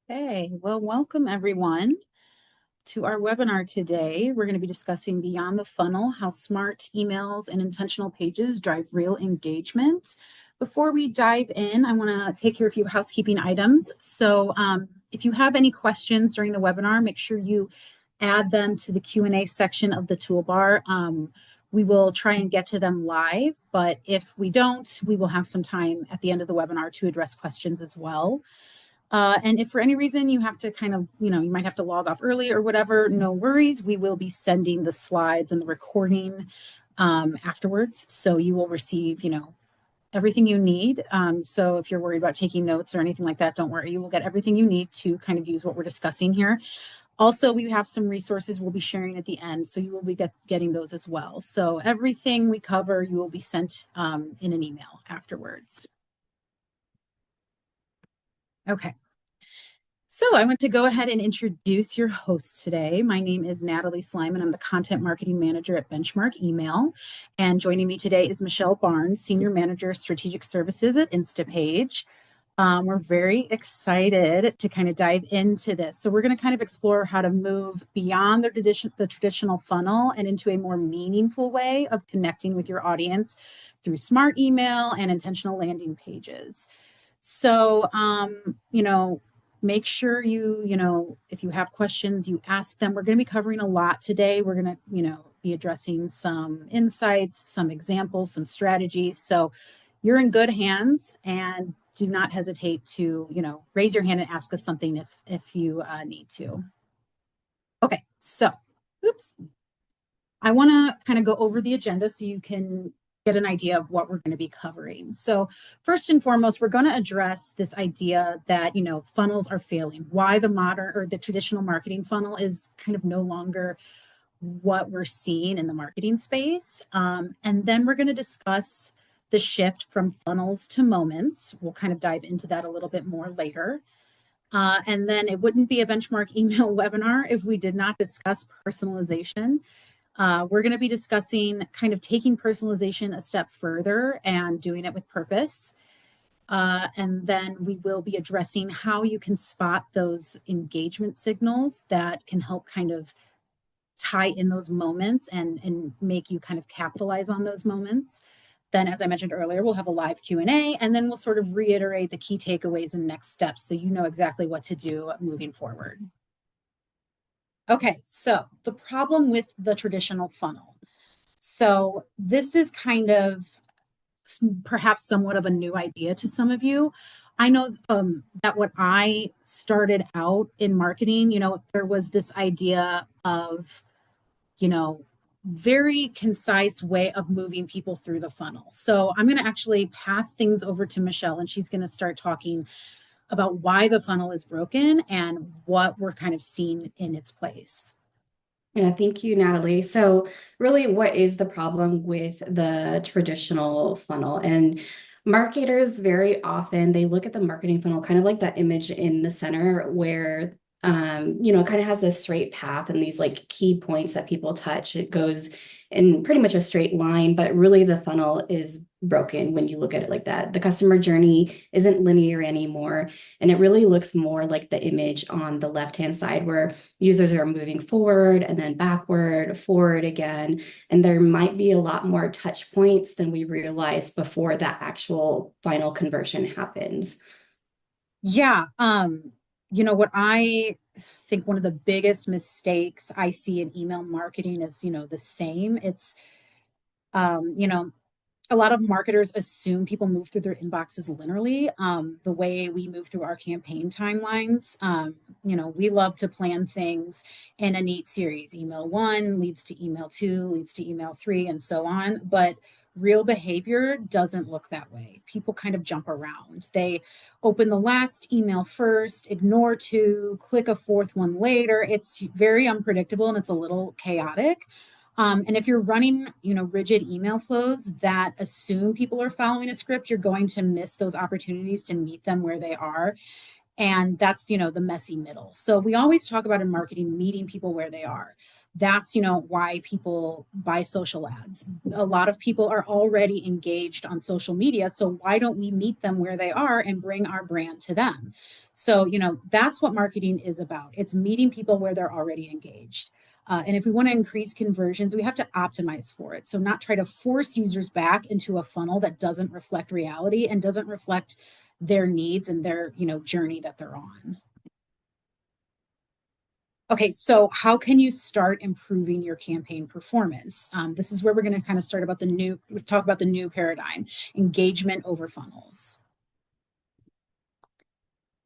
Hey, well, welcome everyone to our webinar today. We're going to be discussing Beyond the Funnel, how smart emails and intentional pages drive real engagement. Before we dive in, I want to take care of a few housekeeping items. So if you have any questions during the webinar, make sure you add them to the Q&A section of the toolbar. We will try and get to them live, but if we don't, we will have some time at the end of the webinar to address questions as well. And if for any reason you have to you might have to log off early or whatever, no worries. We will be sending the slides and the recording afterwards. So you will receive, everything you need. So if you're worried about taking notes or anything like that, don't worry. You will get everything you need to kind of use what we're discussing here. Also, we have some resources we'll be sharing at the end. So you will be getting those as well. So everything we cover, you will be sent in an email afterwards. Okay. So I want to go ahead and introduce your host today. My name is Natalie Slyman. I'm the Content Marketing Manager at Benchmark Email. And joining me today is Michelle Barnes, Senior Manager, Strategic Services at Instapage. We're very excited to kind of dive into this. So we're going to kind of explore how to move beyond the traditional funnel and into a more meaningful way of connecting with your audience through smart email and intentional landing pages. So, make sure if you have questions, you ask them. We're going to be covering a lot today. We're going to, be addressing some insights, some examples, some strategies. So you're in good hands, and do not hesitate to, raise your hand and ask us something if you need to. Okay, so, oops. I want to kind of go over the agenda so you can get an idea of what we're going to be covering. So first and foremost, we're going to address this idea that, funnels are failing, why the modern or the traditional marketing funnel is kind of no longer what we're seeing in the marketing space. And then we're going to discuss the shift from funnels to moments. We'll kind of dive into that a little bit more later. And then it wouldn't be a benchmark email webinar if we did not discuss personalization. We're going to be discussing kind of taking personalization a step further and doing it with purpose. And then we will be addressing how you can spot those engagement signals that can help kind of tie in those moments and make you kind of capitalize on those moments. Then, as I mentioned earlier, we'll have a live Q&A, and then we'll sort of reiterate the key takeaways and next steps so you know exactly what to do moving forward. Okay, so the problem with the traditional funnel. So this is kind of perhaps somewhat of a new idea to some of you. I know that when I started out in marketing, there was this idea of, very concise way of moving people through the funnel. So I'm going to actually pass things over to Michelle, and she's going to start talking about why the funnel is broken and what we're kind of seeing in its place. Yeah, thank you, Natalie. So really, what is the problem with the traditional funnel? And marketers very often, they look at the marketing funnel kind of like that image in the center where it kind of has this straight path and these like key points that people touch. It goes in pretty much a straight line, but really the funnel is broken when you look at it like that. The customer journey isn't linear anymore. And it really looks more like the image on the left-hand side where users are moving forward and then backward, forward again. And there might be a lot more touch points than we realized before that actual final conversion happens. Yeah. What I think one of the biggest mistakes I see in email marketing is, the same. It's, you know, a lot of marketers assume people move through their inboxes linearly, the way we move through our campaign timelines. We love to plan things in a neat series. Email one leads to email two, leads to email three, and so on. But real behavior doesn't look that way. People kind of jump around. They open the last email first, ignore two, click a fourth one later. It's very unpredictable and it's a little chaotic. And if you're running, rigid email flows that assume people are following a script, you're going to miss those opportunities to meet them where they are. And that's, the messy middle. So we always talk about in marketing, meeting people where they are. that's, why people buy social ads. A lot of people are already engaged on social media. So why don't we meet them where they are and bring our brand to them? So, that's what marketing is about. It's meeting people where they're already engaged. And if we want to increase conversions, we have to optimize for it. So, not try to force users back into a funnel that doesn't reflect reality and doesn't reflect their needs and their, journey that they're on. Okay, so how can you start improving your campaign performance? This is where we're going to kind of start about talk about the new paradigm, engagement over funnels.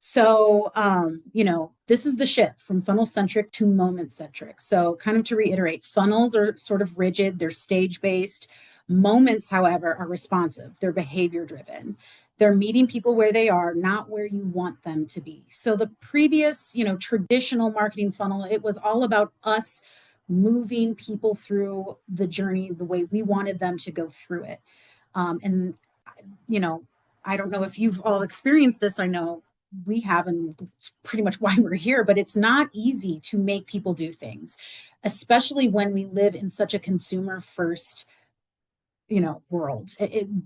So, this is the shift from funnel centric to moment centric. So, kind of to reiterate, funnels are sort of rigid, they're stage based. Moments, however, are responsive, they're behavior driven. They're meeting people where they are, not where you want them to be. So, the previous, traditional marketing funnel, it was all about us moving people through the journey the way we wanted them to go through it. And, you know, I don't know if you've all experienced this. I know we have, and it's pretty much why we're here, but it's not easy to make people do things, especially when we live in such a consumer first world.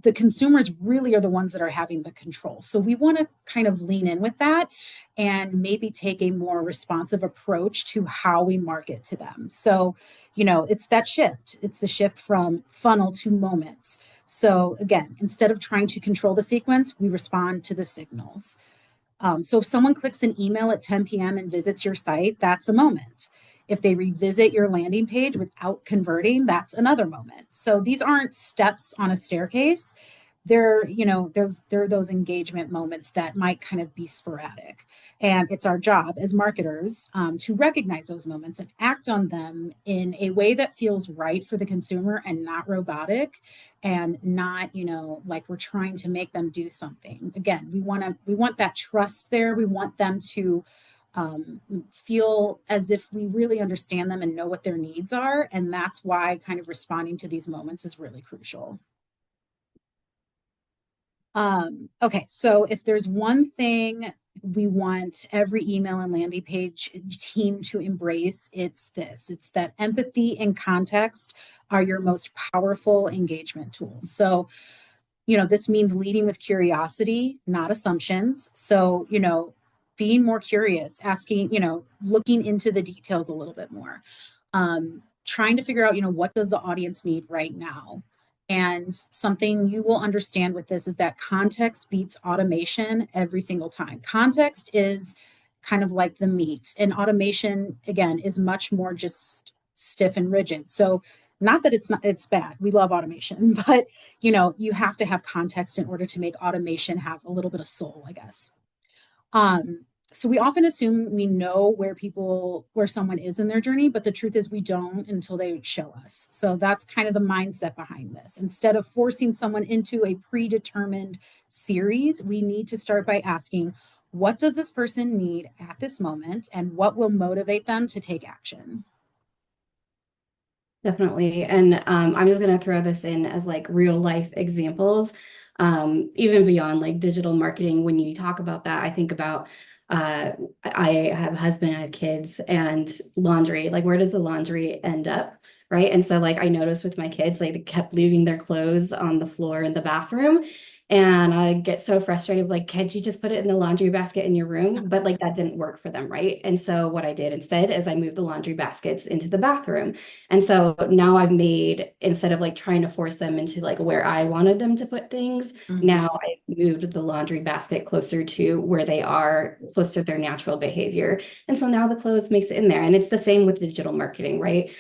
The consumers really are the ones that are having the control, so we want to kind of lean in with that and maybe take a more responsive approach to how we market to them. So it's that shift, it's the shift from funnel to moments. So again, instead of trying to control the sequence, we respond to the signals. So if someone clicks an email at 10 p.m. and visits your site, that's a moment. If they revisit your landing page without converting, that's another moment. So these aren't steps on a staircase. There are those engagement moments that might kind of be sporadic. And it's our job as marketers to recognize those moments and act on them in a way that feels right for the consumer and not robotic and not, like we're trying to make them do something. Again, we want that trust there. We want them to feel as if we really understand them and know what their needs are. And that's why kind of responding to these moments is really crucial. Okay, so if there's one thing we want every email and landing page team to embrace, it's this. It's that empathy and context are your most powerful engagement tools. So, this means leading with curiosity, not assumptions. So, being more curious, asking, looking into the details a little bit more, trying to figure out, what does the audience need right now? And something you will understand with this is that context beats automation every single time. Context is kind of like the meat, and automation, again, is much more just stiff and rigid. So, not that it's bad. We love automation, but you have to have context in order to make automation have a little bit of soul, I guess. So we often assume we know where someone is in their journey, but the truth is we don't until they show us. So that's kind of the mindset behind this. Instead of forcing someone into a predetermined series, we need to start by asking, what does this person need at this moment and what will motivate them to take action? Definitely. And I'm just going to throw this in as like real life examples, even beyond like digital marketing. When you talk about that, I think about I have a husband, I have kids, and laundry. Like, where does the laundry end up? Right. And so, like, I noticed with my kids, like, they kept leaving their clothes on the floor in the bathroom. And I get so frustrated, like, can't you just put it in the laundry basket in your room? But like that didn't work for them, right? And so what I did instead is I moved the laundry baskets into the bathroom. And so now I've made, instead of like trying to force them into like where I wanted them to put things, now I moved the laundry basket closer to where they are, close to their natural behavior. And so now the clothes makes it in there. And it's the same with digital marketing, right?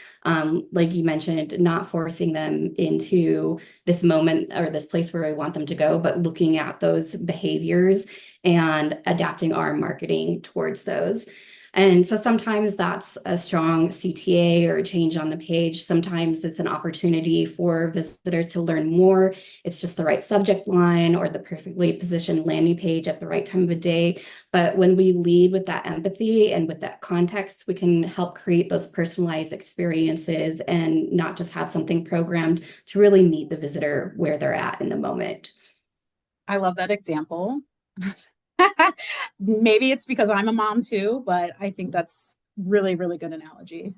Like you mentioned, not forcing them into this moment or this place where we want them to go, but looking at those behaviors and adapting our marketing towards those. And so sometimes that's a strong CTA or a change on the page. Sometimes it's an opportunity for visitors to learn more. It's just the right subject line or the perfectly positioned landing page at the right time of the day. But when we lead with that empathy and with that context, we can help create those personalized experiences and not just have something programmed to really meet the visitor where they're at in the moment. I love that example. Maybe it's because I'm a mom too, but I think that's really, really good analogy.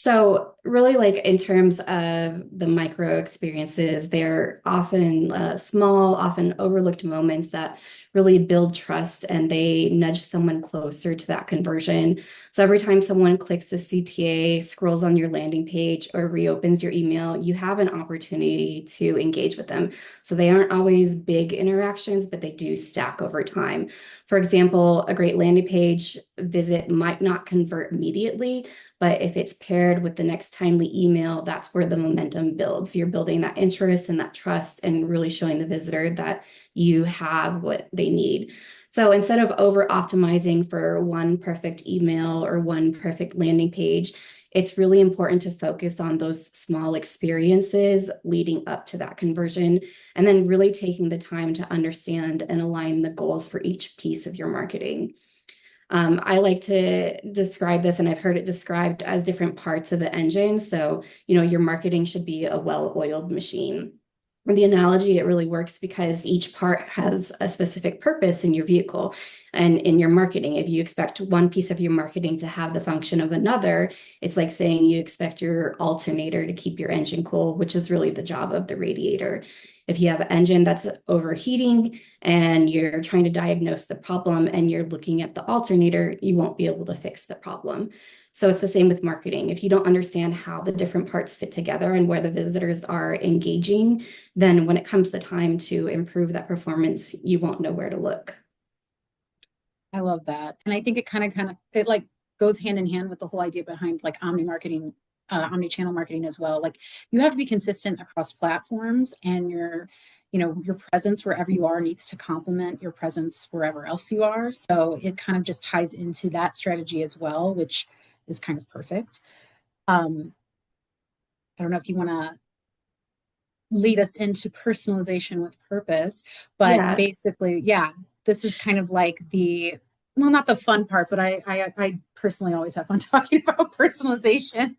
So really like in terms of the micro experiences, they're often small, often overlooked moments that really build trust and they nudge someone closer to that conversion. So every time someone clicks the CTA, scrolls on your landing page, or reopens your email, you have an opportunity to engage with them. So they aren't always big interactions, but they do stack over time. For example, a great landing page visit might not convert immediately, but if it's paired with the next timely email, that's where the momentum builds. You're building that interest and that trust and really showing the visitor that you have what they need. So instead of over optimizing for one perfect email or one perfect landing page, it's really important to focus on those small experiences leading up to that conversion, and then really taking the time to understand and align the goals for each piece of your marketing. I like to describe this, and I've heard it described as different parts of the engine. So, your marketing should be a well-oiled machine. The analogy, it really works because each part has a specific purpose in your vehicle and in your marketing. If you expect one piece of your marketing to have the function of another, it's like saying you expect your alternator to keep your engine cool, which is really the job of the radiator. If you have an engine that's overheating and you're trying to diagnose the problem and you're looking at the alternator, you won't be able to fix the problem. So it's the same with marketing. If you don't understand how the different parts fit together and where the visitors are engaging, then when it comes the time to improve that performance, you won't know where to look. I love that. And I think it it like goes hand in hand with the whole idea behind like omni marketing, omni-channel marketing as well. Like you have to be consistent across platforms, and your presence wherever you are needs to complement your presence wherever else you are. So it kind of just ties into that strategy as well, which is kind of perfect. Um, I don't know if you want to lead us into personalization with purpose, but Yeah. basically, yeah, this is kind of like well, not the fun part, but I personally always have fun talking about personalization.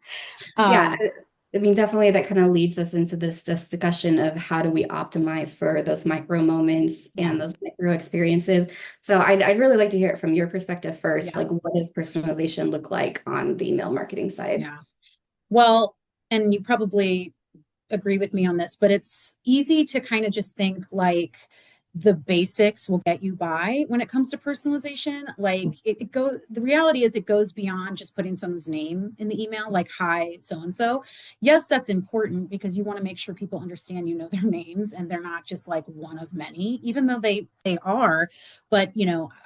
Yeah. Um, I mean, definitely that kind of leads us into this discussion of how do we optimize for those micro moments yeah, and those micro experiences. So I'd really like to hear it from your perspective first. yeah, Like, what does personalization look like on the email marketing side? yeah. Well, and you probably agree with me on this, but it's easy to kind of just think like the basics will get you by when it comes to personalization. Like the reality is it goes beyond just putting someone's name in the email, like, hi, so and so. Yes, that's important because you want to make sure people understand, their names and they're not just like one of many, even though they are. But,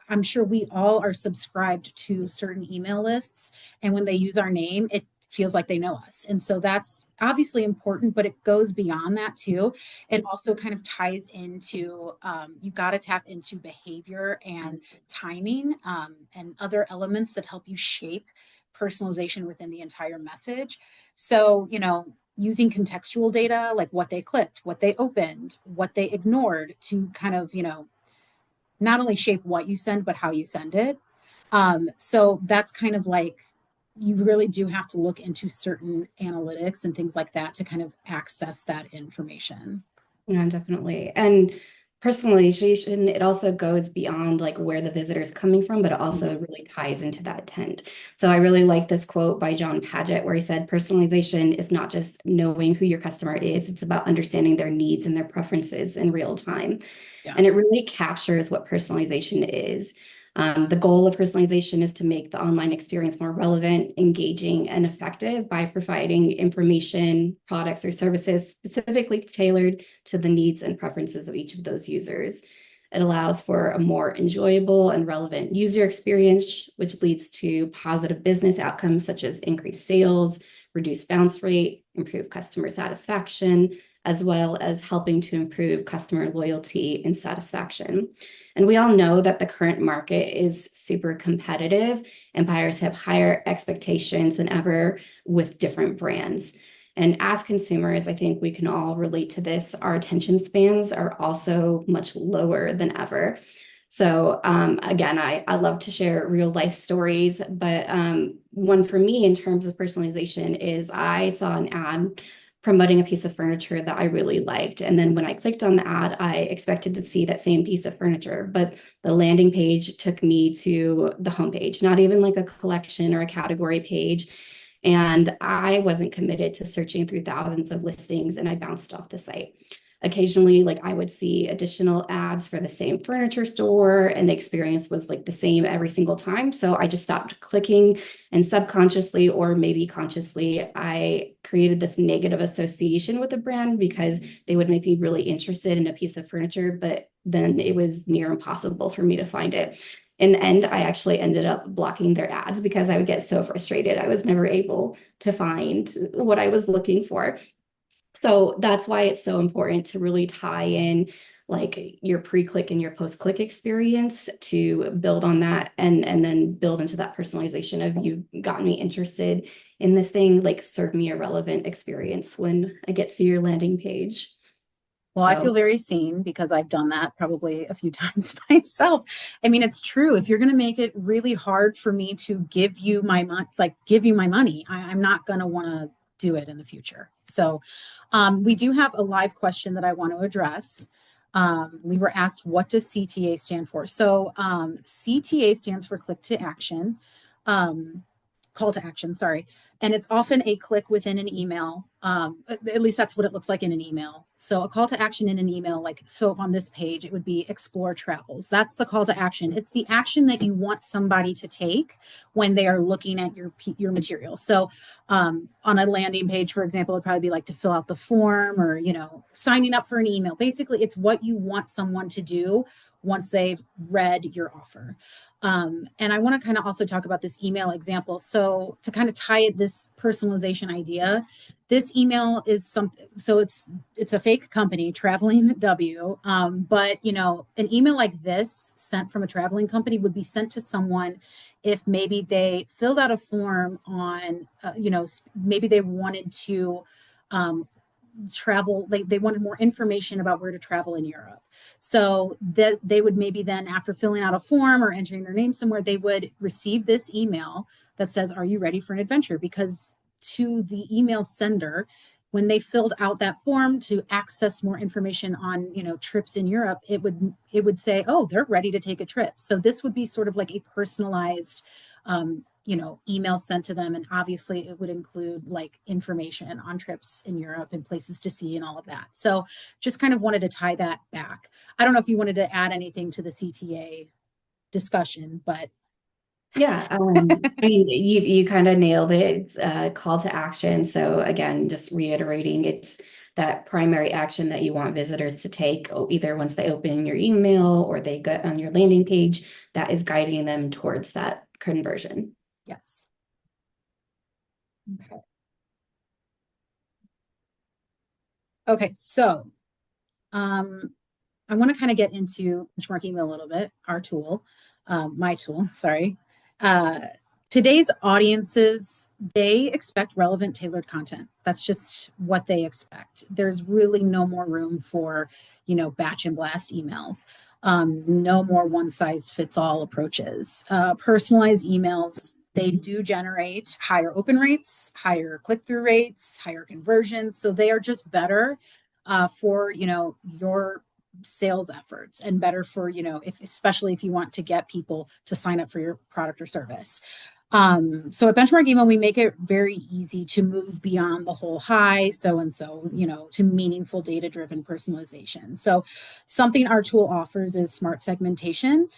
I'm sure we all are subscribed to certain email lists. And when they use our name, it feels like they know us. And so that's obviously important, but it goes beyond that too. It also kind of ties into you got to tap into behavior and timing and other elements that help you shape personalization within the entire message. So, using contextual data like what they clicked, what they opened, what they ignored to kind of, not only shape what you send, but how you send it. So that's kind of like you really do have to look into certain analytics and things like that to kind of access that information. Yeah, definitely. And personalization, it also goes beyond like where the visitor is coming from, but it also really ties into that intent. So I really like this quote by John Paget where he said, personalization is not just knowing who your customer is, it's about understanding their needs and their preferences in real time. Yeah. And it really captures what personalization is. The goal of personalization is to make the online experience more relevant, engaging, and effective by providing information, products, or services specifically tailored to the needs and preferences of each of those users. It allows for a more enjoyable and relevant user experience, which leads to positive business outcomes such as increased sales, reduced bounce rate, improved customer satisfaction, as well as helping to improve customer loyalty and satisfaction. And we all know that the current market is super competitive and buyers have higher expectations than ever with different brands. And as consumers, I think we can all relate to this. Our attention spans are also much lower than ever. So again, I love to share real life stories, but one for me in terms of personalization is I saw an ad promoting a piece of furniture that I really liked. And then when I clicked on the ad, I expected to see that same piece of furniture, but the landing page took me to the homepage, not even like a collection or a category page. And I wasn't committed to searching through thousands of listings, and I bounced off the site. Occasionally, like I would see additional ads for the same furniture store, and the experience was like the same every single time. So I just stopped clicking, and subconsciously or maybe consciously, I created this negative association with the brand because they would make me really interested in a piece of furniture, but then it was near impossible for me to find it. In the end, I actually ended up blocking their ads because I would get so frustrated. I was never able to find what I was looking for. So that's why it's so important to really tie in like your pre-click and your post-click experience to build on that, and then build into that personalization of you've gotten me interested in this thing, like serve me a relevant experience when I get to your landing page. Well, I feel So very seen because I've done that probably a few times myself. I mean, it's true. If you're going to make it really hard for me to give you my money, like give you my money, I'm not going to want to do it in the future. So, we do have a live question that I want to address. We were asked, what does CTA stand for? So, CTA stands for click to action, um, call to action, sorry. And it's often a click within an email. At least that's what it looks like in an email. So a call to action in an email, like, so if on this page, it would be explore travels. That's the call to action. It's the action that you want somebody to take when they are looking at your material. So on a landing page, for example, it'd probably be like to fill out the form or, signing up for an email. Basically, it's what you want someone to do once they've read your offer. And I want to kind of also talk about this email example. So to kind of tie it, this personalization idea, this email is something. So it's a fake company, Traveling W. But an email like this sent from a traveling company would be sent to someone if maybe they filled out a form on, maybe they wanted to um, travel, like they wanted more information about where to travel in Europe. So that they would maybe then, after filling out a form or entering their name somewhere, they would receive this email that says, "Are you ready for an adventure?" Because to the email sender, when they filled out that form to access more information on, trips in Europe, it would say, "Oh, they're ready to take a trip." So this would be sort of like a personalized email sent to them. And obviously it would include like information on trips in Europe and places to see and all of that. So just kind of wanted to tie that back. I don't know if you wanted to add anything to the CTA discussion, but yeah, I mean, you kind of nailed it. It's a call to action. So again, just reiterating, it's that primary action that you want visitors to take, either once they open your email or they get on your landing page, that is guiding them towards that conversion. yes. Okay. Okay, so I want to kind of get into Benchmark Email a little bit, our tool, my tool, sorry. Uh, Today's audiences, they expect relevant, tailored content. That's just what they expect. There's really no more room for, batch and blast emails. No more one size fits all approaches. Personalized emails, they do generate higher open rates, higher click through rates, higher conversions. So they are just better for your sales efforts, and better for if, especially if you want to get people to sign up for your product or service. So at Benchmark Email, we make it very easy to move beyond the whole hi so and so, to meaningful data driven personalization. So something our tool offers is smart segmentation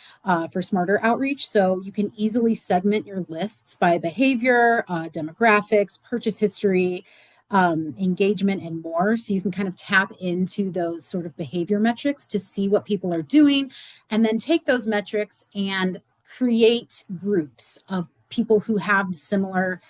for smarter outreach. So you can easily segment your lists by behavior, demographics, purchase history, engagement, and more. So you can kind of tap into those sort of behavior metrics to see what people are doing, and then take those metrics and create groups of people who have similar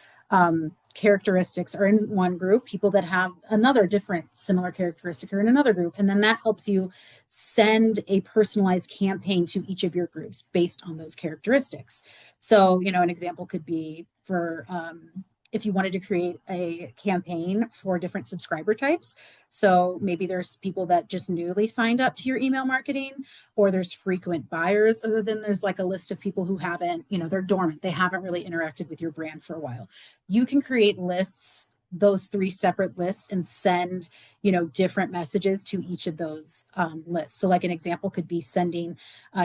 characteristics are in one group, people that have another different similar characteristic are in another group. And then that helps you send a personalized campaign to each of your groups based on those characteristics. So, an example could be for if you wanted to create a campaign for different subscriber types. So maybe there's people that just newly signed up to your email marketing, or there's frequent buyers, or then there's like a list of people who haven't, they're dormant. They haven't really interacted with your brand for a while. You can create lists those three separate lists and send, different messages to each of those lists. So like an example could be sending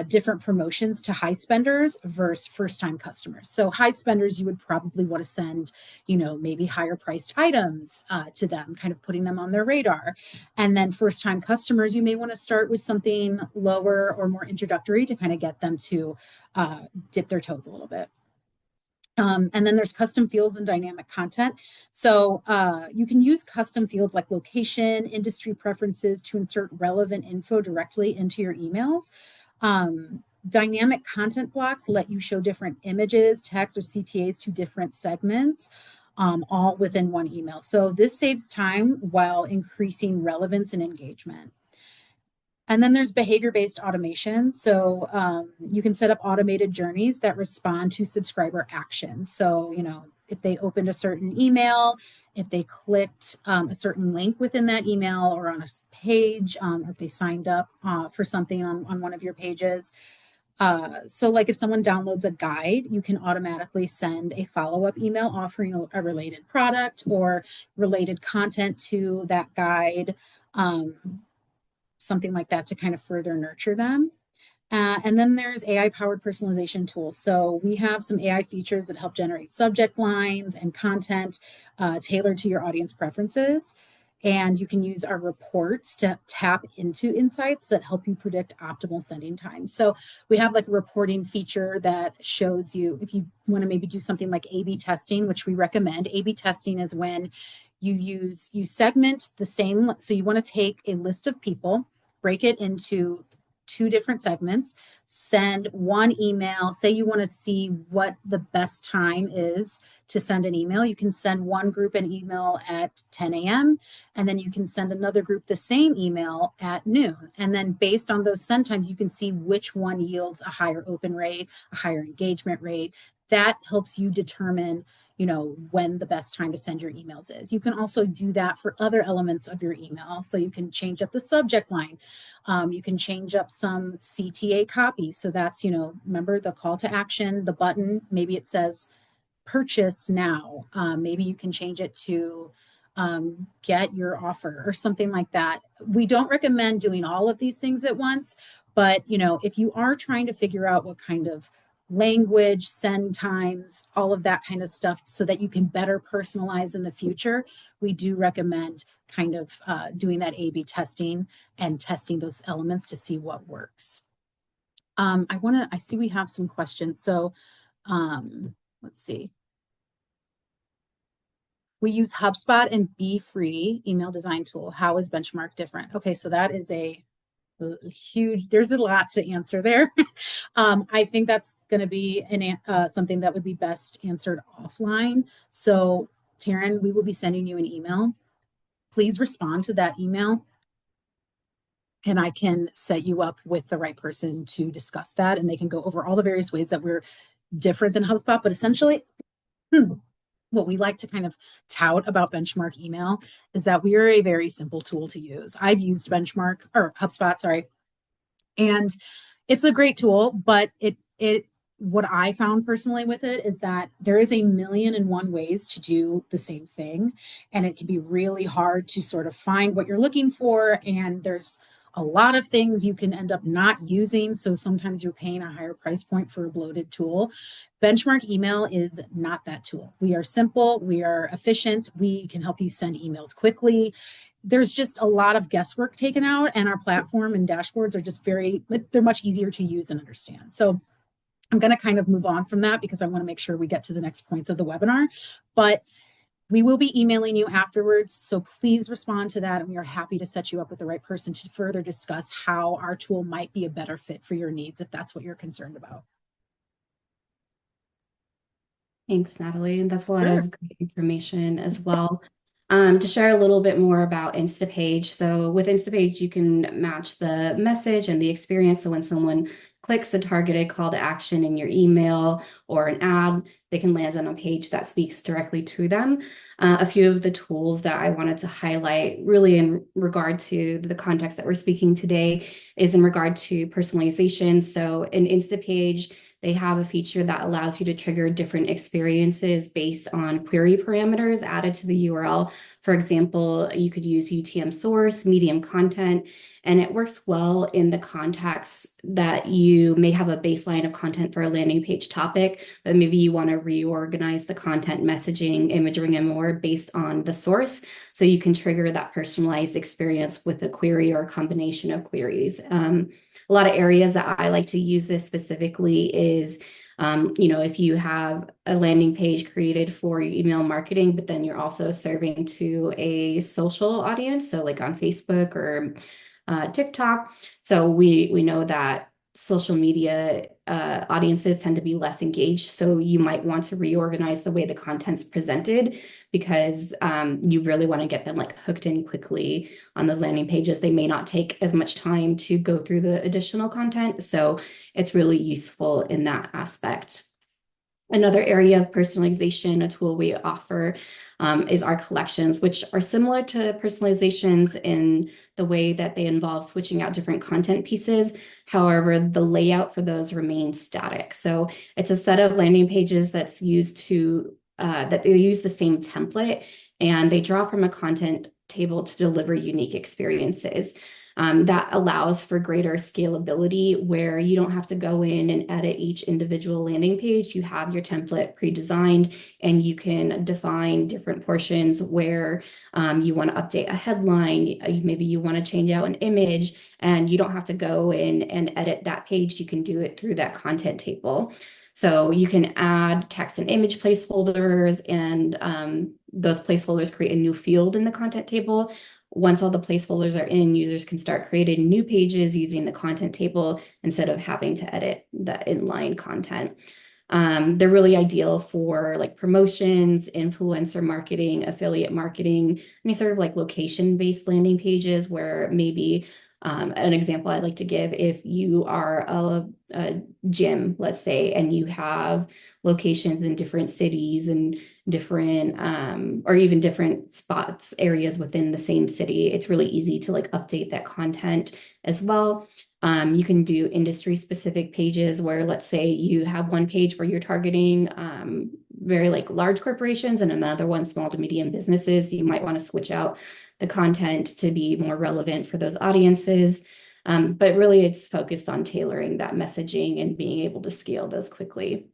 different promotions to high spenders versus first time customers. So high spenders, you would probably want to send, maybe higher priced items to them, kind of putting them on their radar. And then first time customers, you may want to start with something lower or more introductory to kind of get them to dip their toes a little bit. And then there's custom fields and dynamic content. So you can use custom fields like location, industry preferences to insert relevant info directly into your emails. Dynamic content blocks let you show different images, text, or CTAs to different segments, all within one email. So this saves time while increasing relevance and engagement. And then there's behavior-based automation. So you can set up automated journeys that respond to subscriber actions. So, if they opened a certain email, if they clicked a certain link within that email or on a page, or if they signed up for something on one of your pages. So like if someone downloads a guide, you can automatically send a follow-up email offering a related product or related content to that guide. Something like that to kind of further nurture them. And then there's AI-powered personalization tools. So we have some AI features that help generate subject lines and content tailored to your audience preferences. And you can use our reports to tap into insights that help you predict optimal sending times. So we have like a reporting feature that shows you if you want to maybe do something like A/B testing, which we recommend. A/B testing is when you segment the same. So you want to take a list of people, break it into two different segments, send one email. Say you want to see what the best time is to send an email. You can send one group an email at 10 a.m. and then you can send another group the same email at noon. And then based on those send times, you can see which one yields a higher open rate, a higher engagement rate. That helps you determine when the best time to send your emails is. You can also do that for other elements of your email. So you can change up the subject line. You can change up some CTA copy. So that's, remember the call to action, the button, maybe it says purchase now. Maybe you can change it to get your offer or something like that. We don't recommend doing all of these things at once, but if you are trying to figure out what kind of language, send times, all of that kind of stuff so that you can better personalize in the future, we do recommend kind of doing that A/B testing and testing those elements to see what works. I see we have some questions. So let's see. We use HubSpot and BeFree email design tool. How is Benchmark different? Okay, so that is a huge, there's a lot to answer there. I think that's going to be something that would be best answered offline. So Taryn, we will be sending you an email. Please respond to that email and I can set you up with the right person to discuss that. And they can go over all the various ways that we're different than HubSpot, but essentially what we like to kind of tout about Benchmark email is that we are a very simple tool to use. I've used Benchmark or HubSpot, sorry, and it's a great tool, but what I found personally with it is that there is a million and one ways to do the same thing, and it can be really hard to sort of find what you're looking for, and there's a lot of things you can end up not using. So sometimes you're paying a higher price point for a bloated tool. Benchmark email is not that tool. We are simple, we are efficient, we can help you send emails quickly. There's just a lot of guesswork taken out, and our platform and dashboards are just they're much easier to use and understand. So I'm going to kind of move on from that because I want to make sure we get to the next points of the webinar. But we will be emailing you afterwards, so please respond to that, and we are happy to set you up with the right person to further discuss how our tool might be a better fit for your needs if that's what you're concerned about. Thanks, Natalie. And that's a lot of great information as well. To share a little bit more about Instapage. So with Instapage, you can match the message and the experience. So when someone clicks a targeted call to action in your email or an ad, they can land on a page that speaks directly to them. A few of the tools that I wanted to highlight really in regard to the context that we're speaking today is in regard to personalization. So in Instapage, they have a feature that allows you to trigger different experiences based on query parameters added to the URL. For example, you could use UTM source, medium content, and it works well in the context that you may have a baseline of content for a landing page topic, but maybe you want to reorganize the content, messaging, imagery, and more based on the source. So you can trigger that personalized experience with a query or a combination of queries. A lot of areas that I like to use this specifically is if you have a landing page created for email marketing, but then you're also serving to a social audience, so like on Facebook or TikTok. So we know that social media audiences tend to be less engaged. So you might want to reorganize the way the content's presented because you really want to get them like hooked in quickly on those landing pages. They may not take as much time to go through the additional content. So it's really useful in that aspect. Another area of personalization, a tool we offer is our collections, which are similar to personalizations in the way that they involve switching out different content pieces. However, the layout for those remains static. So it's a set of landing pages that's used to, that they use the same template and they draw from a content table to deliver unique experiences. That allows for greater scalability where you don't have to go in and edit each individual landing page. You have your template pre-designed and you can define different portions where you want to update a headline. Maybe you want to change out an image and you don't have to go in and edit that page. You can do it through that content table. So you can add text and image placeholders and those placeholders create a new field in the content table. Once all the placeholders are in, users can start creating new pages using the content table instead of having to edit the inline content. They're really ideal for like promotions, influencer marketing, affiliate marketing, any sort of like location-based landing pages where maybe an example I'd like to give, if you are a gym, let's say, and you have locations in different cities and different or even different spots, areas within the same city, it's really easy to like update that content as well. You can do industry specific pages where, let's say, you have one page where you're targeting very like large corporations and another one small to medium businesses. You might want to switch out the content to be more relevant for those audiences. But really it's focused on tailoring that messaging and being able to scale those quickly.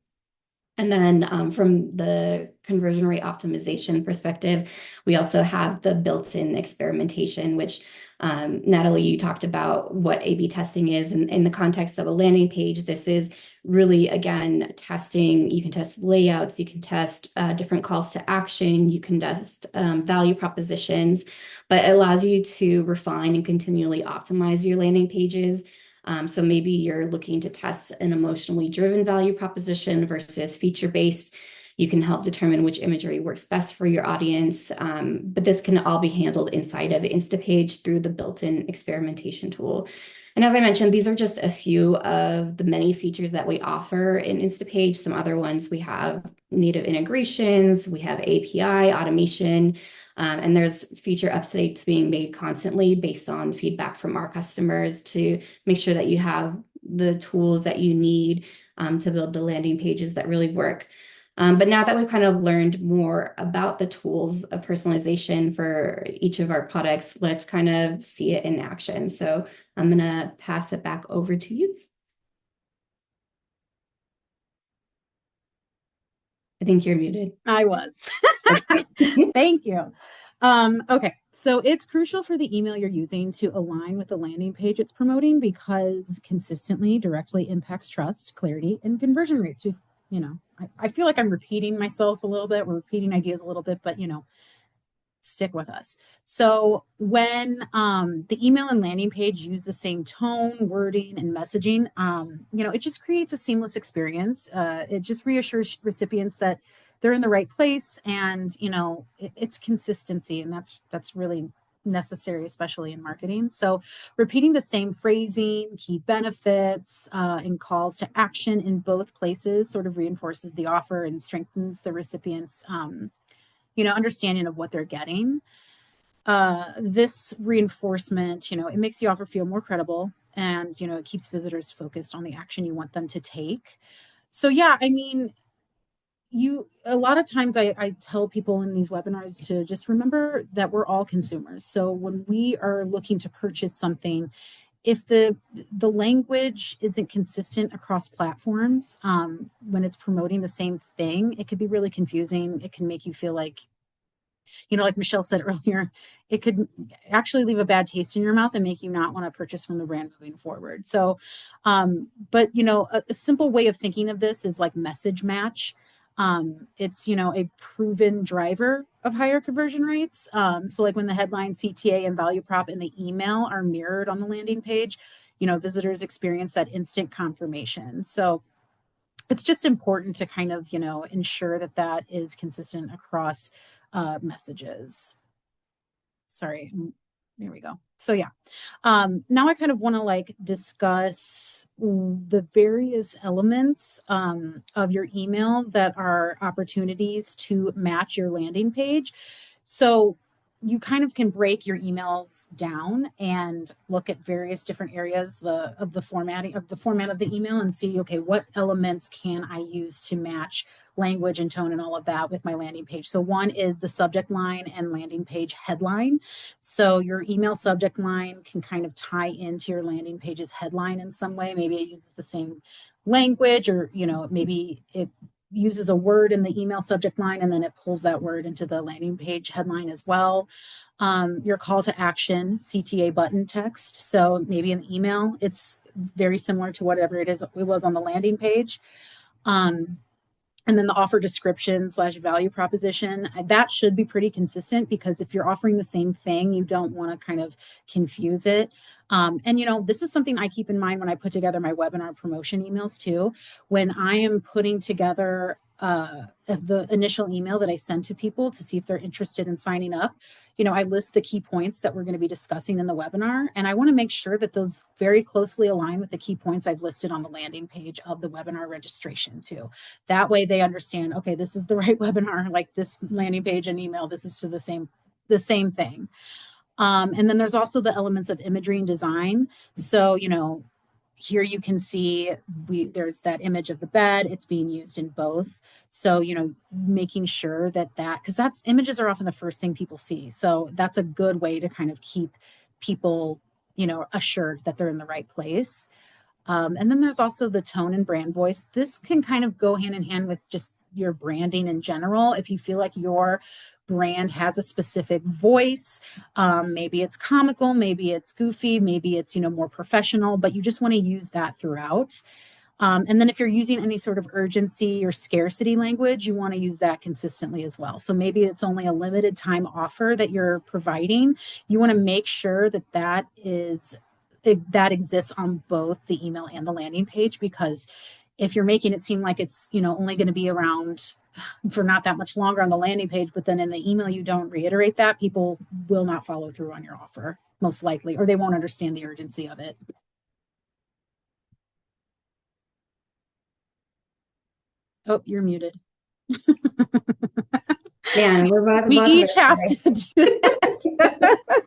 And then from the conversion rate optimization perspective, we also have the built-in experimentation, which Natalie, you talked about what A/B testing is. And in the context of a landing page, this is really, again, testing. You can test layouts, you can test different calls to action, you can test value propositions, but it allows you to refine and continually optimize your landing pages. So maybe you're looking to test an emotionally driven value proposition versus feature-based. You can help determine which imagery works best for your audience. But this can all be handled inside of Instapage through the built-in experimentation tool. And as I mentioned, these are just a few of the many features that we offer in Instapage. Some other ones, we have native integrations, we have API automation, and there's feature updates being made constantly based on feedback from our customers to make sure that you have the tools that you need to build the landing pages that really work. But now that we've kind of learned more about the tools of personalization for each of our products, let's kind of see it in action. So I'm going to pass it back over to you. I think you're muted. I was. Thank you. Okay, so it's crucial for the email you're using to align with the landing page it's promoting because consistently directly impacts trust, clarity, and conversion rates. I feel like I'm repeating myself a little bit. We're repeating ideas a little bit, but stick with us. So when the email and landing page use the same tone, wording, and messaging, it just creates a seamless experience. It just reassures recipients that they're in the right place, and it's consistency, and that's really necessary, especially in marketing. So repeating the same phrasing, key benefits, and calls to action in both places sort of reinforces the offer and strengthens the recipient's understanding of what they're getting. This reinforcement, it makes the offer feel more credible, and it keeps visitors focused on the action you want them to take. So yeah, I mean, a lot of times I tell people in these webinars to just remember that we're all consumers. So when we are looking to purchase something, if the language isn't consistent across platforms, when it's promoting the same thing, it could be really confusing. It can make you feel like, like Michelle said earlier, it could actually leave a bad taste in your mouth and make you not want to purchase from the brand moving forward. So, but a simple way of thinking of this is like message match. It's a proven driver of higher conversion rates. So like when the headline, CTA, and value prop in the email are mirrored on the landing page, visitors experience that instant confirmation. So it's just important to kind of ensure that that is consistent across messages. Sorry, there we go. So yeah, now I kind of want to like discuss the various elements of your email that are opportunities to match your landing page. So you kind of can break your emails down and look at various different areas of the format of the email and see, okay, what elements can I use to match language and tone and all of that with my landing page. So one is the subject line and landing page headline. So your email subject line can kind of tie into your landing page's headline in some way. Maybe it uses the same language, or maybe it uses a word in the email subject line and then it pulls that word into the landing page headline as well. Your call to action, CTA button text. So maybe in the email, it's very similar to whatever it was on the landing page. And then the offer description / value proposition, that should be pretty consistent, because if you're offering the same thing, you don't want to kind of confuse it. And this is something I keep in mind when I put together my webinar promotion emails too. When I am putting together the initial email that I send to people to see if they're interested in signing up, I list the key points that we're going to be discussing in the webinar. And I want to make sure that those very closely align with the key points I've listed on the landing page of the webinar registration too. That way they understand, okay, this is the right webinar, like this landing page and email, this is to the same thing. And then there's also the elements of imagery and design. So, here you can see there's that image of the bed. It's being used in both. So, making sure that because images are often the first thing people see. So that's a good way to kind of keep people, assured that they're in the right place. And then there's also the tone and brand voice. This can kind of go hand in hand with just your branding in general. If you feel like your brand has a specific voice, maybe it's comical, maybe it's goofy, maybe it's more professional, but you just want to use that throughout. And then if you're using any sort of urgency or scarcity language, you want to use that consistently as well. So maybe it's only a limited time offer that you're providing. You want to make sure that exists on both the email and the landing page, because if you're making it seem like it's only going to be around for not that much longer on the landing page, but then in the email you don't reiterate that, people will not follow through on your offer, most likely, or they won't understand the urgency of it. Oh, you're muted. Man, we each have to do that.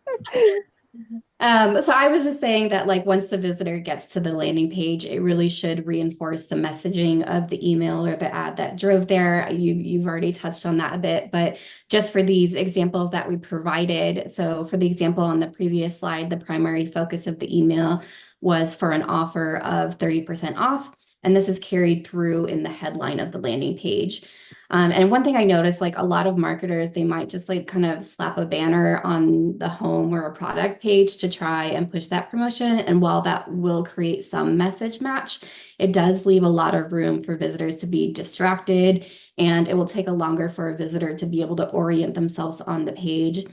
So I was just saying that, like, once the visitor gets to the landing page, it really should reinforce the messaging of the email or the ad that drove there. You've already touched on that a bit, but just for these examples that we provided. So for the example on the previous slide, the primary focus of the email was for an offer of 30% off. And this is carried through in the headline of the landing page. And one thing I noticed, like a lot of marketers, they might just like kind of slap a banner on the home or a product page to try and push that promotion. And while that will create some message match, it does leave a lot of room for visitors to be distracted, and it will take a longer for a visitor to be able to orient themselves on the page.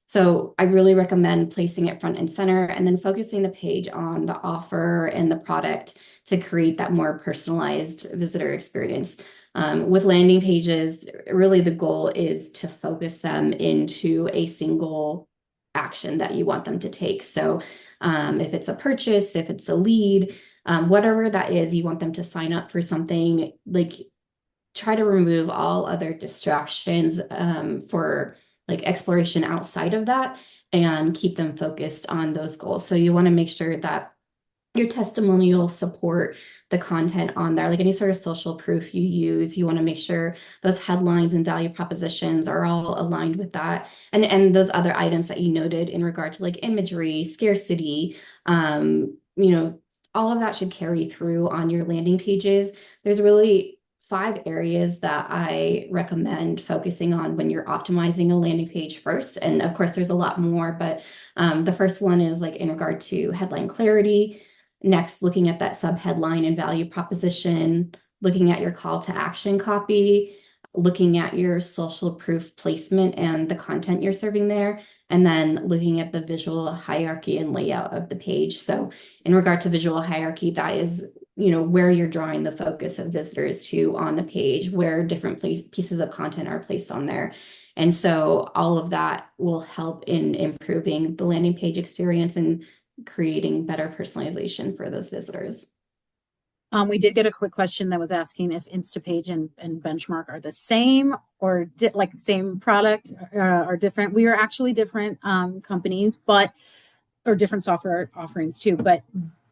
So I really recommend placing it front and center and then focusing the page on the offer and the product to create that more personalized visitor experience. With landing pages, really the goal is to focus them into a single action that you want them to take. So if it's a purchase, if it's a lead, whatever that is, you want them to sign up for something, like try to remove all other distractions for like exploration outside of that and keep them focused on those goals. So you want to make sure that your testimonials support the content on there, like any sort of social proof you use. You want to make sure those headlines and value propositions are all aligned with that. And those other items that you noted in regard to like imagery, scarcity, all of that should carry through on your landing pages. There's really 5 areas that I recommend focusing on when you're optimizing a landing page first. And of course, there's a lot more, but the first one is like in regard to headline clarity. Next, looking at that subheadline and value proposition, looking at your call to action copy, looking at your social proof placement and the content you're serving there, and then looking at the visual hierarchy and layout of the page. So in regard to visual hierarchy, that is where you're drawing the focus of visitors to on the page, where different pieces of content are placed on there. And so all of that will help in improving the landing page experience and creating better personalization for those visitors. We did get a quick question that was asking if Instapage and Benchmark are the same or like the same product or different. We are actually different companies, or different software offerings too, but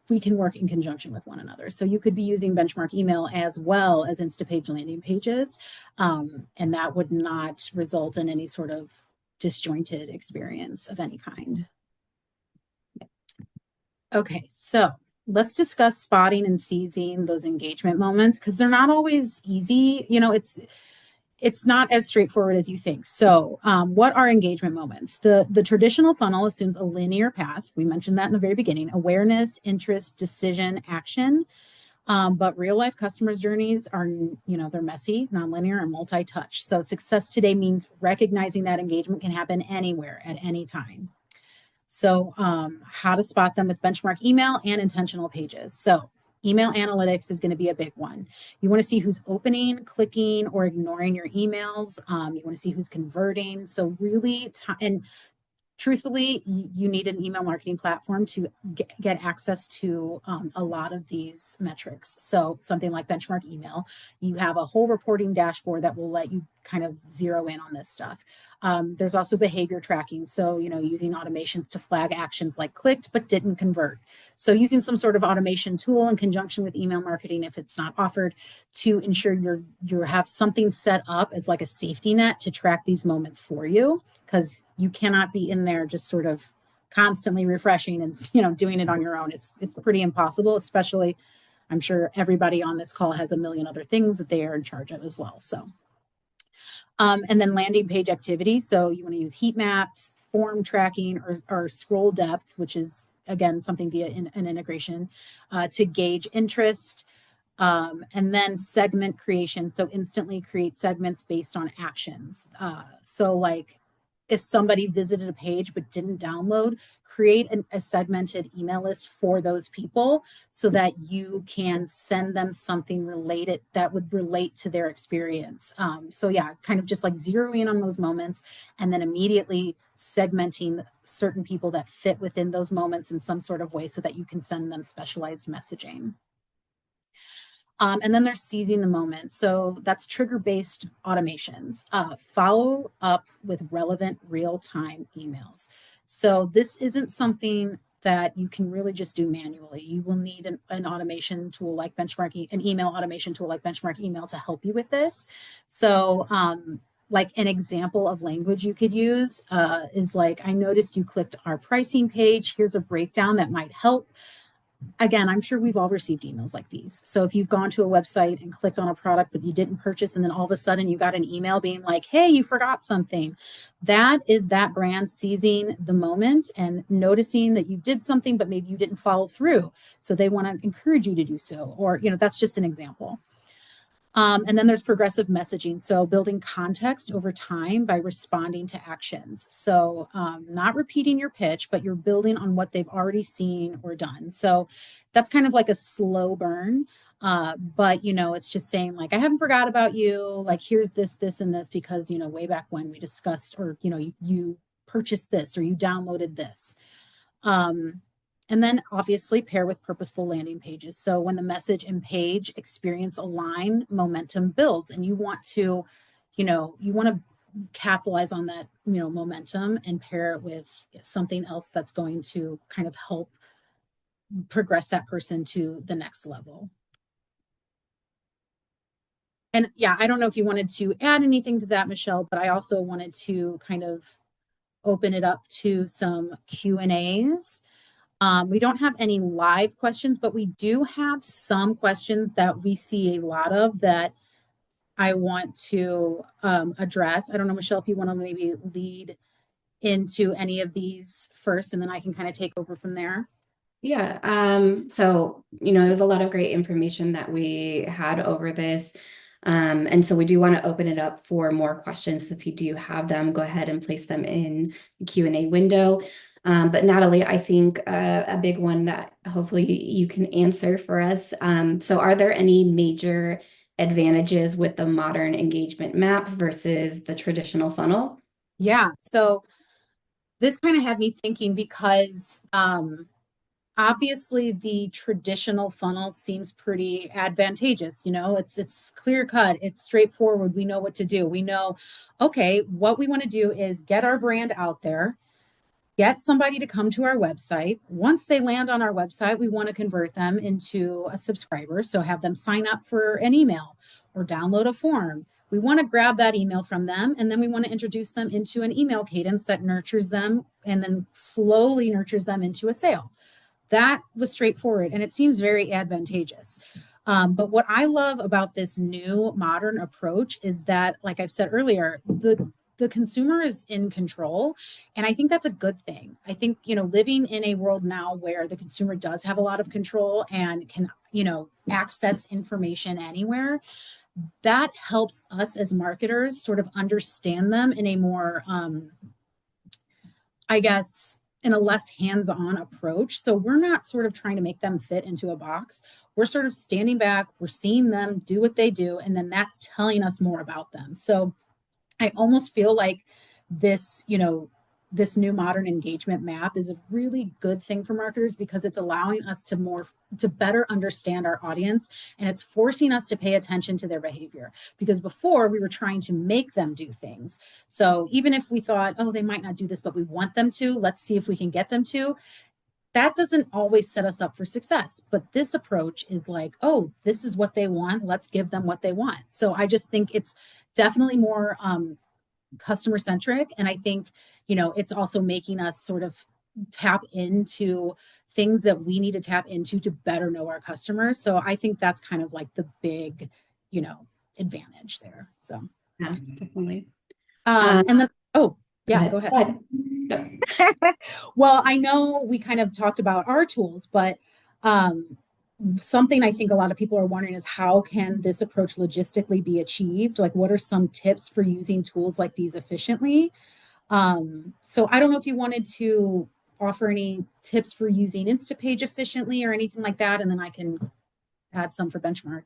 we can work in conjunction with one another. So you could be using Benchmark email as well as Instapage landing pages, and that would not result in any sort of disjointed experience of any kind. Okay, so let's discuss spotting and seizing those engagement moments because they're not always easy. It's not as straightforward as you think. So what are engagement moments? The traditional funnel assumes a linear path. We mentioned that in the very beginning: awareness, interest, decision, action. But real life customers' journeys are, they're messy, nonlinear, and multi-touch. So success today means recognizing that engagement can happen anywhere at any time. So how to spot them with Benchmark email and intentional pages. So email analytics is going to be a big one. You want to see who's opening, clicking, or ignoring your emails. You want to see who's converting. So really, and truthfully, you need an email marketing platform to get access to a lot of these metrics. So something like Benchmark email, you have a whole reporting dashboard that will let you kind of zero in on this stuff. There's also behavior tracking. So, using automations to flag actions like clicked but didn't convert. So using some sort of automation tool in conjunction with email marketing, if it's not offered, to ensure you have something set up as like a safety net to track these moments for you, because you cannot be in there just sort of constantly refreshing and doing it on your own. It's pretty impossible, especially I'm sure everybody on this call has a million other things that they are in charge of as well. So and then landing page activity. So you want to use heat maps, form tracking, or scroll depth, which is again something via an integration to gauge interest. And then segment creation. So instantly create segments based on actions. So like if somebody visited a page but didn't download, create a segmented email list for those people so that you can send them something related that would relate to their experience. So yeah, kind of just like zeroing in on those moments and then immediately segmenting certain people that fit within those moments in some sort of way so that you can send them specialized messaging. And then there's seizing the moment. So that's trigger-based automations. Follow up with relevant real-time emails. So this isn't something that you can really just do manually. You will need an automation tool like Benchmark, an email automation tool like Benchmark Email to help you with this. So like an example of language you could use is like, I noticed you clicked our pricing page. Here's a breakdown that might help. Again, I'm sure we've all received emails like these. So if you've gone to a website and clicked on a product, but you didn't purchase, and then all of a sudden you got an email being like, hey, you forgot something. That is that brand seizing the moment and noticing that you did something, but maybe you didn't follow through. So they want to encourage you to do so. Or, that's just an example. And then there's progressive messaging. So building context over time by responding to actions. So not repeating your pitch, but you're building on what they've already seen or done. So that's kind of like a slow burn. But, it's just saying like, I haven't forgot about you. Like, here's this, this, and this, because, way back when we discussed, or, you purchased this or you downloaded this. And then obviously pair with purposeful landing pages. So when the message and page experience align, momentum builds, and you want to capitalize on that, momentum and pair it with something else that's going to kind of help progress that person to the next level. And yeah, I don't know if you wanted to add anything to that, Michelle, but I also wanted to kind of open it up to some Q&As. We don't have any live questions, but we do have some questions that we see a lot of that I want to address. I don't know, Michelle, if you want to maybe lead into any of these first, and then I can kind of take over from there. Yeah. So, there's a lot of great information that we had over this. And so we do want to open it up for more questions. If you do have them, go ahead and place them in the Q&A window. But Natalie, I think a big one that hopefully you can answer for us. So are there any major advantages with the modern engagement map versus the traditional funnel? Yeah. So this kind of had me thinking because obviously the traditional funnel seems pretty advantageous. It's clear cut, it's straightforward, we know what to do. We know, okay, what we want to do is get our brand out there, get somebody to come to our website. Once they land on our website, we want to convert them into a subscriber, so have them sign up for an email or download a form. We want to grab that email from them, and then we want to introduce them into an email cadence that nurtures them and then slowly nurtures them into a sale. That was straightforward, and it seems very advantageous. But what I love about this new modern approach is that, like I've said earlier, the consumer is in control, and I think that's a good thing. I think, living in a world now where the consumer does have a lot of control and can, access information anywhere, that helps us as marketers sort of understand them in a more I guess, in a less hands-on approach. So we're not sort of trying to make them fit into a box. We're sort of standing back, we're seeing them do what they do, and then that's telling us more about them. So I almost feel like this, this new modern engagement map is a really good thing for marketers because it's allowing us to better understand our audience, and it's forcing us to pay attention to their behavior, because before we were trying to make them do things. So even if we thought, oh, they might not do this, but we want them to, let's see if we can get them to, that doesn't always set us up for success. But this approach is like, oh, this is what they want, let's give them what they want. So I just think it's definitely more customer centric, and I think it's also making us sort of tap into things that we need to tap into to better know our customers. So I think that's kind of like the big advantage there. So Yeah, definitely. and then oh yeah, Go go ahead. Go. Well, I know we kind of talked about our tools, but something I think a lot of people are wondering is, how can this approach logistically be achieved? Like, what are some tips for using tools like these efficiently? So I don't know if you wanted to offer any tips for using Instapage efficiently or anything like that, and then I can add some for Benchmark.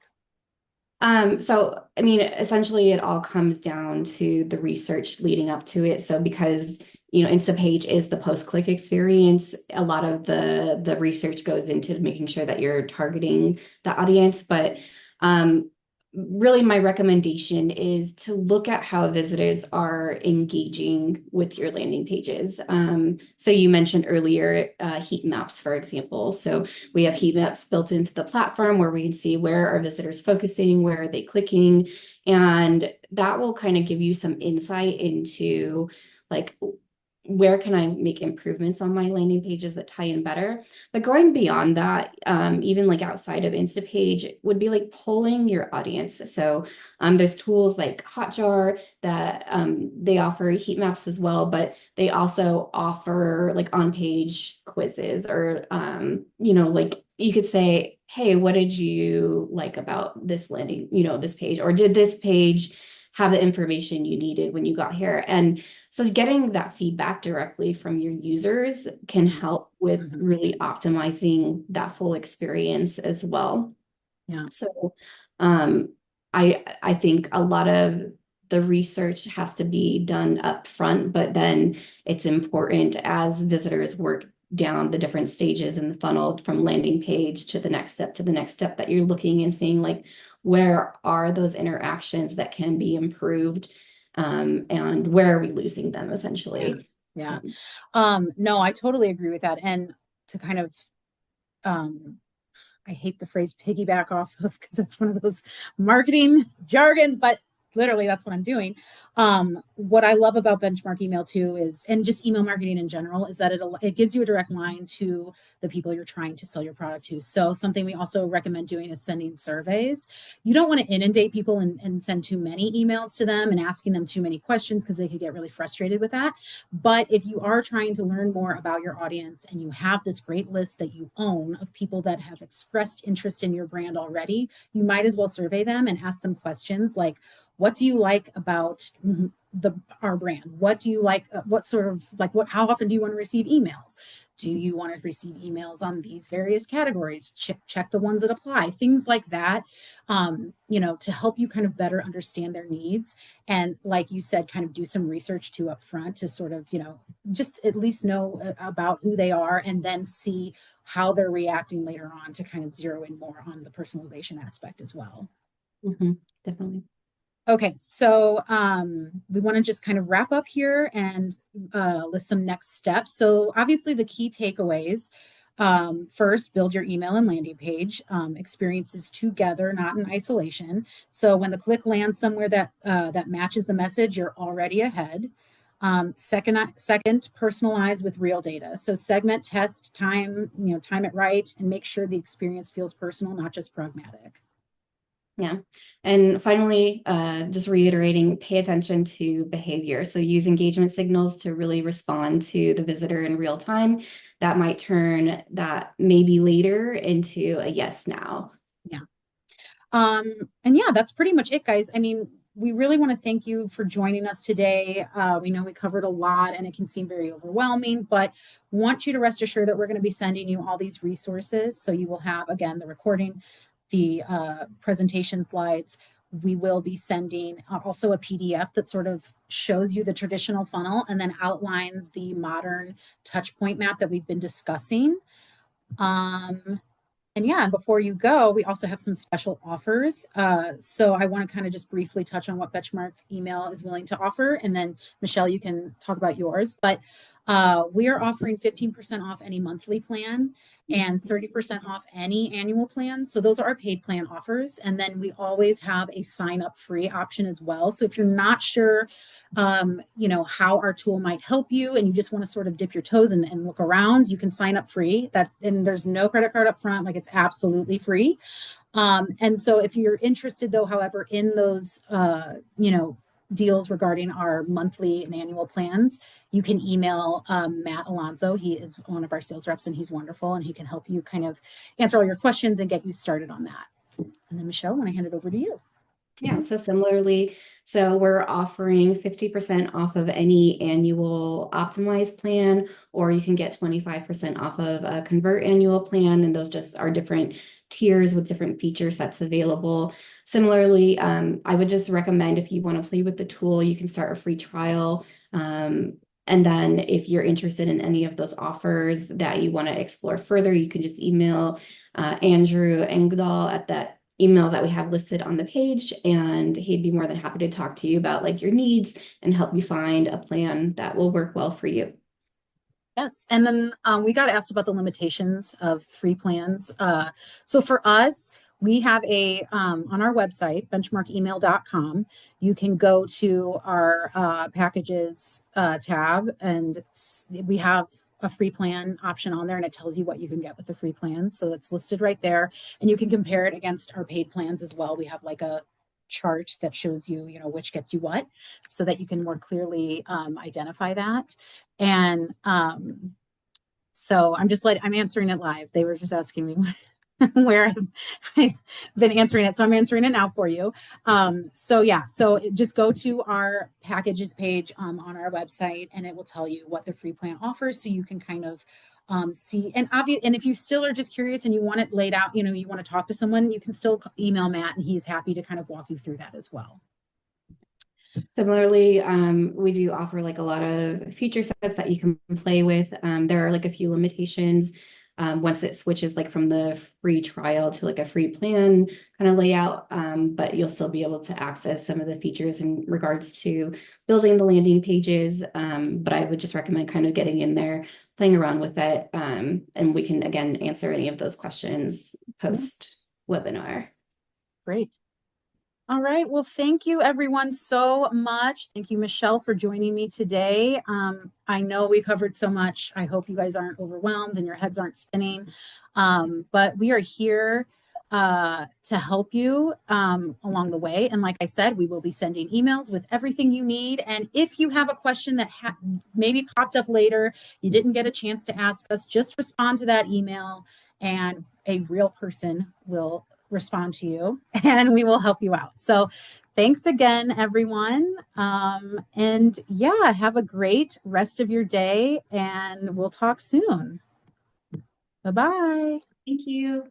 So I mean, essentially it all comes down to the research leading up to it. So because, Instapage is the post-click experience, a lot of the research goes into making sure that you're targeting the audience. But really my recommendation is to look at how visitors are engaging with your landing pages. So you mentioned earlier heat maps, for example. So we have heat maps built into the platform where we can see where are visitors focusing, where are they clicking, and that will kind of give you some insight into like, where can I make improvements on my landing pages that tie in better? But going beyond that, even like outside of Instapage, would be like polling your audience. So there's tools like Hotjar that they offer heat maps as well, but they also offer like on-page quizzes, or like you could say, hey, what did you like about this landing, this page, or did this page have the information you needed when you got here? And so getting that feedback directly from your users can help with really optimizing that full experience as well. Yeah. So I think a lot of the research has to be done up front, but then it's important as visitors work down the different stages in the funnel, from landing page to the next step that you're looking and seeing like, where are those interactions that can be improved, and where are we losing them essentially. Yeah. No, I totally agree with that. And to kind of I hate the phrase piggyback off of because it's one of those marketing jargons, but literally that's what I'm doing. What I love about Benchmark email too is, and just email marketing in general, is that it gives you a direct line to the people you're trying to sell your product to. So something we also recommend doing is sending surveys. You don't want to inundate people and send too many emails to them and asking them too many questions because they could get really frustrated with that. But if you are trying to learn more about your audience and you have this great list that you own of people that have expressed interest in your brand already, you might as well survey them and ask them questions like, what do you like about our brand? What do you like? What sort of like what? How often do you want to receive emails? Do you want to receive emails on these various categories? Check the ones that apply. Things like that, to help you kind of better understand their needs. And like you said, kind of do some research too up front to sort of, just at least know about who they are and then see how they're reacting later on to kind of zero in more on the personalization aspect as well. Definitely. Okay, so we want to just kind of wrap up here and list some next steps. So obviously the key takeaways. First, build your email and landing page experiences together, not in isolation. So when the click lands somewhere that matches the message, you're already ahead. Second, personalize with real data. So segment, test, time it right, and make sure the experience feels personal, not just pragmatic. Yeah. And finally, just reiterating, pay attention to behavior. So use engagement signals to really respond to the visitor in real time. That might turn that maybe later into a yes now. Yeah. And yeah, that's pretty much it, guys. I mean, we really want to thank you for joining us today. We know we covered a lot and it can seem very overwhelming, but want you to rest assured that we're going to be sending you all these resources. So you will have, again, the recording, the presentation slides. We will be sending also a PDF that sort of shows you the traditional funnel and then outlines the modern touch point map that we've been discussing. And yeah, before you go, we also have some special offers. So I want to kind of just briefly touch on what Benchmark Email is willing to offer. And then Michelle, you can talk about yours. But we are offering 15% off any monthly plan and 30% off any annual plan. So those are our paid plan offers. And then we always have a sign up free option as well. So if you're not sure, how our tool might help you and you just want to sort of dip your toes and look around, you can sign up free. And there's no credit card up front, like it's absolutely free. And so if you're interested though, however, in those, deals regarding our monthly and annual plans, you can email Matt Alonso. He is one of our sales reps and he's wonderful and he can help you kind of answer all your questions and get you started on that. And then Michelle, when I hand it over to you. Yeah, so similarly, so we're offering 50% off of any annual optimized plan, or you can get 25% off of a convert annual plan. And those just are different tiers with different feature sets available. Similarly, I would just recommend if you want to play with the tool, you can start a free trial. And then if you're interested in any of those offers that you want to explore further, you can just email Andrew Engdahl at that email that we have listed on the page, and he'd be more than happy to talk to you about like your needs and help you find a plan that will work well for you. Yes. And then we got asked about the limitations of free plans. So for us, we have on our website, benchmarkemail.com, you can go to our packages tab and we have a free plan option on there and it tells you what you can get with the free plan. So it's listed right there and you can compare it against our paid plans as well. We have like a chart that shows you, which gets you what, so that you can more clearly identify that. And so I'm answering it live. They were just asking me where I've been answering it. So I'm answering it now for you. So just go to our packages page on our website and it will tell you what the free plan offers. So you can kind of see, and if you still are just curious and you want it laid out, you want to talk to someone, you can still email Matt and he's happy to kind of walk you through that as well. Similarly, we do offer like a lot of feature sets that you can play with. There are like a few limitations once it switches like from the free trial to like a free plan kind of layout, but you'll still be able to access some of the features in regards to building the landing pages. But I would just recommend kind of getting in there playing around with it. And we can, again, answer any of those questions Yeah, post webinar. great. All right. Well, thank you everyone so much. Thank you, Michelle, for joining me today. I know we covered so much. I hope you guys aren't overwhelmed and your heads aren't spinning. But we are here to help you along the way. And like I said, we will be sending emails with everything you need. And if you have a question that maybe popped up later, you didn't get a chance to ask us, just respond to that email and a real person will respond to you and we will help you out. So thanks again, everyone. And yeah, have a great rest of your day and we'll talk soon. Bye-bye. Thank you.